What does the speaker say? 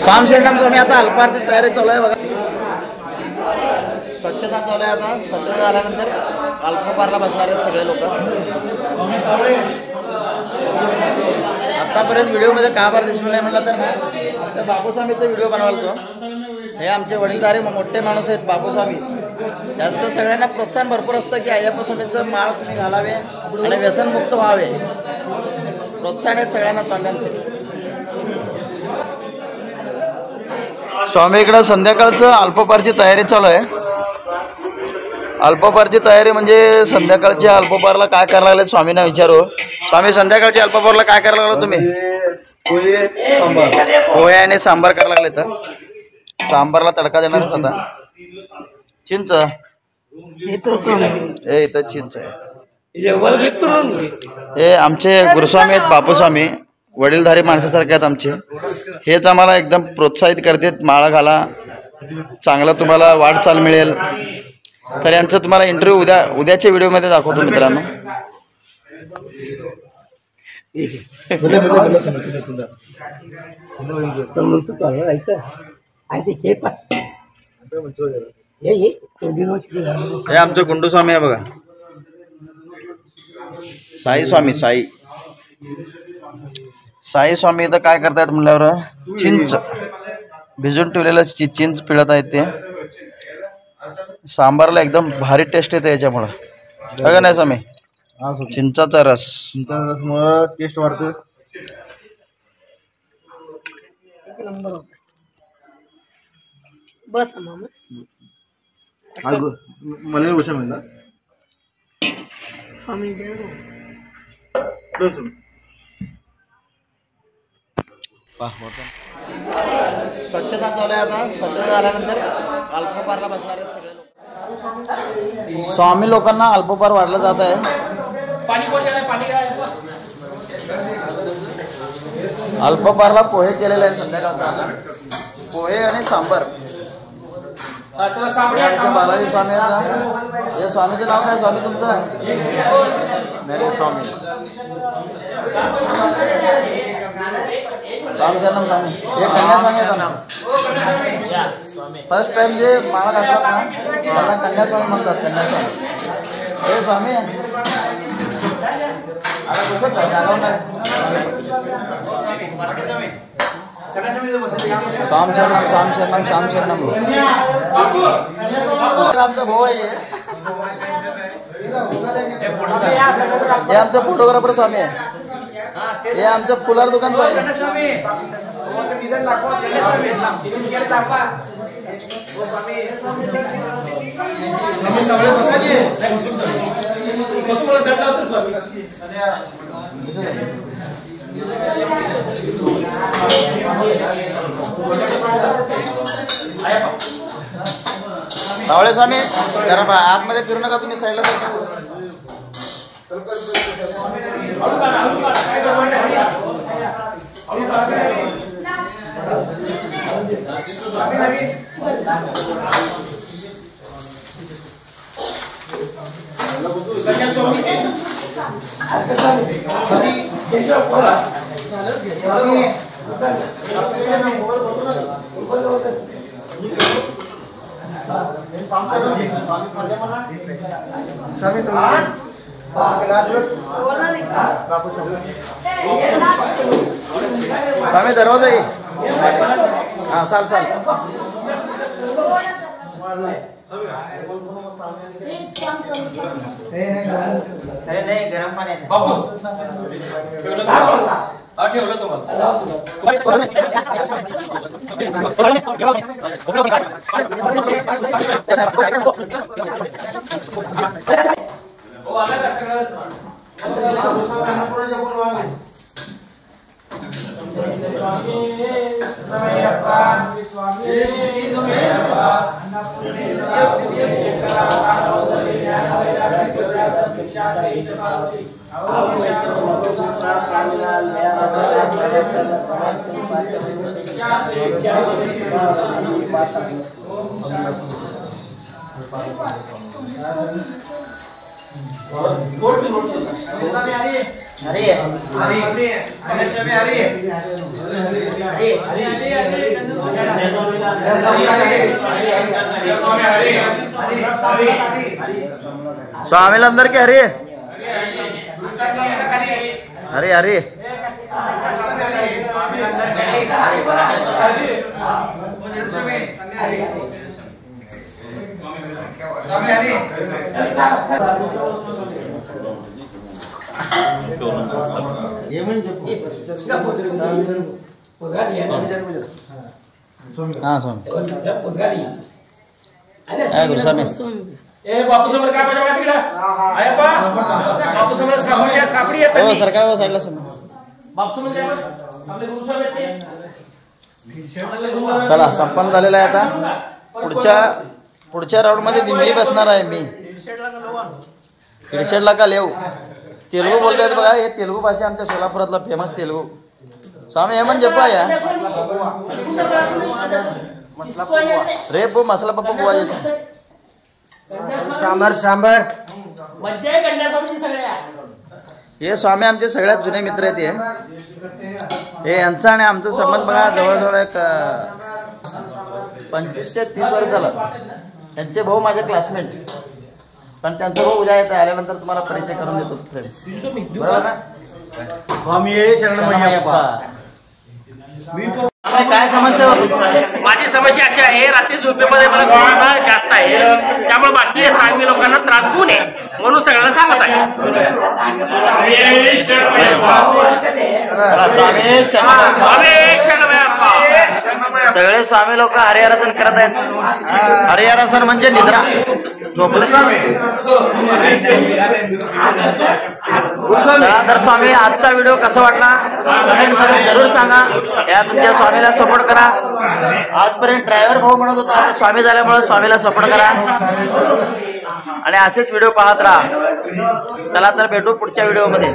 स्वामी शरणम स्वामी आता अल्पारती तयारी चालू आहे बघा. स्वच्छता चालू आहे. आता स्वच्छता झाल्यानंतर अल्पपारला बसणार आहेत सगळे लोक. आतापर्यंत व्हिडिओमध्ये का बार दिसलो नाही म्हटलं तर आमच्या बापूस्वामीचा व्हिडिओ बनवायला तो. हे आमचे वडीलधारी मोठे माणूस आहेत बापूस्वामी. त्यांचं सगळ्यांना प्रोत्साहन भरपूर असतं की अय्यप्पा स्वामींचं माळ तुम्ही घालावे आणि व्यसनमुक्त व्हावे. प्रोत्साहन आहेत सगळ्यांना स्वामींचे. स्वामीकडे संध्याकाळचं अल्पपारची तयारी चालू आहे. अल्पपारची तयारी म्हणजे संध्याकाळच्या अल्पपारला काय करायला लागले स्वामींना विचारू. स्वामी संध्याकाळच्या अल्पपारला काय करायला लागलो तुम्ही? पोहे आणि सांबार करायला लागले. तर सांबारला तडका देणार आता. चिंच हे इथं चिंच आहे. हे आमचे गुरुस्वामी आहेत बापूस्वामी. वडीलधारी माणसासारखे आहेत आमचे. हेच आम्हाला एकदम प्रोत्साहित करतात. माळा घाला, चांगलं तुम्हाला वाटचाल मिळेल. तर यांचं तुम्हाला इंटरव्ह्यू उद्याच्या व्हिडिओमध्ये दाखवतो मित्रांनो. हे आमचं गुंडू स्वामी आहे बघा. साई स्वामी साई स्वामी इथं काय करतायत म्हणल्यावर चिंच भिजून ठेवलेलं चिंच पिळत आहेत ते. सांबारला एकदम भारी टेस्ट येते याच्यामुळं. बघा नाही स्वामी चिंचाचा रसमुळे टेस्ट वाढते. बस मला उशा म्हणला स्वच्छता चालू आहे. आता स्वच्छता झाल्यानंतर अल्पपारला बसणार आहेत सगळे लोक. स्वामी लोकांना अल्पपार वाढलं जात आहे. अल्पपारला पोहे केलेले आहे संध्याकाळचा. पोहे आणि सांबर. आमचे बालाजी स्वामी आहेत. हे स्वामीचं नाव काय स्वामी तुमचं? स्वामी रामचरण स्वामी. हे कन्यास्वामी आहेत. फर्स्ट टाइम जे माळा घालतात ना त्यांना कन्यास्वामी म्हणतात. कन्यास्वामी हे स्वामी स्वाम शरणम. आमचा भाऊ आहे. हे आमचं फोटोग्राफर स्वामी आहे. हे आमचं फुलार दुकान स्वामी. रावळे स्वामी जरा आतमध्ये फिरू नका तुम्ही साईडला. स्वामी दरवाजा आहे. हाँ साल नहीं गरम पाणी ठेवलं तुम्हाला. स्वामी अंदर के हरे हरे हरे हाँ स्वामी गुरुस्वामी बापूसमोर काय पाहिजे तिकडे बापूसमोर सापडी येत हो सर काय साईडला स्वामी बापूसमोर काय आपले गुरुस्वामी चला संपन्न झालेला आहे आता पुढच्या राऊंड मध्ये मी बसणार आहे मी हिडशेडला का लेव तेलुगू बोलतायत बघा हे तेलुगू भाषा आमच्या सोलापुरातला फेमस तेलुगू स्वामी हेमन जप्पा या रेप मसाला पप्पा बुवा सांबार सांबार मज्जा आहे गंड्यासोबत सगळ्या हे स्वामी आमचे सगळ्यात जुने मित्र आहेत हे यांचा आणि आमचा संबंध बघा जवळजवळ एक 25 ते 30 वर्ष झालं त्यांचे भाऊ माझे क्लासमेट पण त्यांचा भाऊ उद्या येत आल्यानंतर तुम्हाला परिचय करून देतो फ्रेंड्स बरोबर ना स्वामी शरणमय्यप्पा काय समस्या माझी समस्या अशी आहे रात्री झोपेमध्ये मला गोंधळ जास्त आहे त्यामुळे बाकी सामी लोकांना त्रास होऊ नये म्हणून सगळ्यांना सांगत आहे सगळे स्वामी लोक हरिहरासन करत आहेत हरिहरासन म्हणजे निद्रा झोपले तर स्वामी आजचा व्हिडिओ कसा वाटला कमेंट मध्ये जरूर सांगा या तुमच्या स्वामीला सपोर्ट करा आजपर्यंत ड्रायव्हर भाऊ म्हणत होता आता स्वामी झाल्यामुळे स्वामीला सपोर्ट करा आणि असेच व्हिडिओ पाहत राहा चला तर भेटू पुढच्या व्हिडिओ मध्ये